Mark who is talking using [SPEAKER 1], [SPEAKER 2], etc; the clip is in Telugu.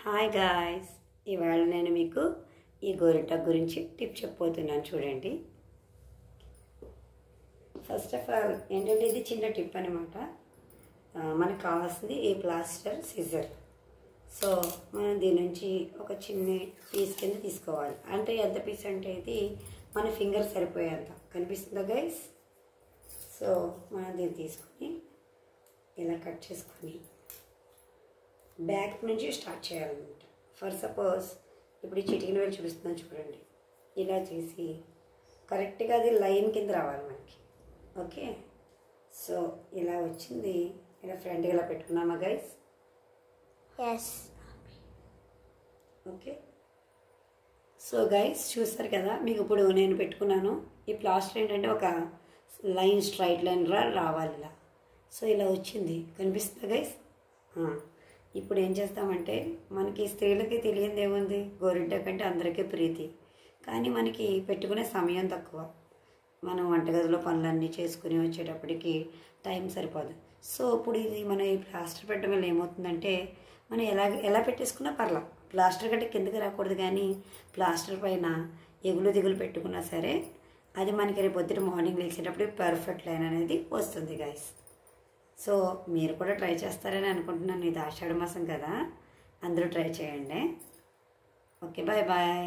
[SPEAKER 1] హాయ్ గాయ్స్, ఇవాళ నేను మీకు ఈ గోరింటాకు గురించి టిప్ చెప్పబోతున్నాను. చూడండి. ఫస్ట్ ఆఫ్ ఆల్ ఏంటంటే ఇది చిన్న టిప్ అనమాట. మనకు కావాల్సింది ఈ ప్లాస్టర్ సిజర్. సో మనం దీని నుంచి ఒక చిన్న పీస్ కింద తీసుకోవాలి. అంటే ఎంత పీస్ అంటే ఇది మన ఫింగర్ సరిపోయేంత కనిపిస్తుందా గైస్? సో మనం దీన్ని తీసుకొని ఇలా కట్ చేసుకొని బ్యాక్ నుంచి స్టార్ట్ చేయాలన్నమాట. ఫర్ సపోజ్ ఇప్పుడు ఈ చిటికిన వేలు చూపిస్తున్నాను చూడండి. ఇలా చేసి కరెక్ట్గా అది లైన్ కింద రావాలి మనకి. ఓకే, సో ఇలా వచ్చింది. ఇలా ఫ్రంట్గా ఇలా పెట్టుకున్నామా guys?
[SPEAKER 2] Yes.
[SPEAKER 1] Okay, so guys చూస్తారు కదా, మీకు ఇప్పుడు నేను పెట్టుకున్నాను. ఈ ప్లాస్టర్ ఏంటంటే ఒక లైన్, స్ట్రైట్ లైన్ రావాలి ఇలా. సో ఇలా వచ్చింది, కనిపిస్తుందా గైస్? ఇప్పుడు ఏం చేస్తామంటే, మనకి స్త్రీలకి తెలియదు ఏముంది, గోరింటాకు అంటే అందరికీ ప్రీతి. కానీ మనకి పెట్టుకునే సమయం తక్కువ. మనం వంటగదిలో పనులన్నీ చేసుకుని వచ్చేటప్పటికి టైం సరిపోదు. సో ఇప్పుడు ఇది మనం ఈ ప్లాస్టర్ పెట్టడం వల్ల ఏమవుతుందంటే, మనం ఎలా పెట్టేసుకున్నా పర్లా, ప్లాస్టర్ కంటే కిందకి రాకూడదు. కానీ ప్లాస్టర్ పైన ఎగులు దిగులు పెట్టుకున్నా సరే అది మనకి రేపు పొద్దున మార్నింగ్ లేచేటప్పుడు పర్ఫెక్ట్ లైన్ అనేది వస్తుంది గైస్. సో మీరు కూడా ట్రై చేస్తారని అనుకుంటున్నాను. ఇది ఆషాఢ మాసం కదా, అందరూ ట్రై చేయండి. Okay, bye bye.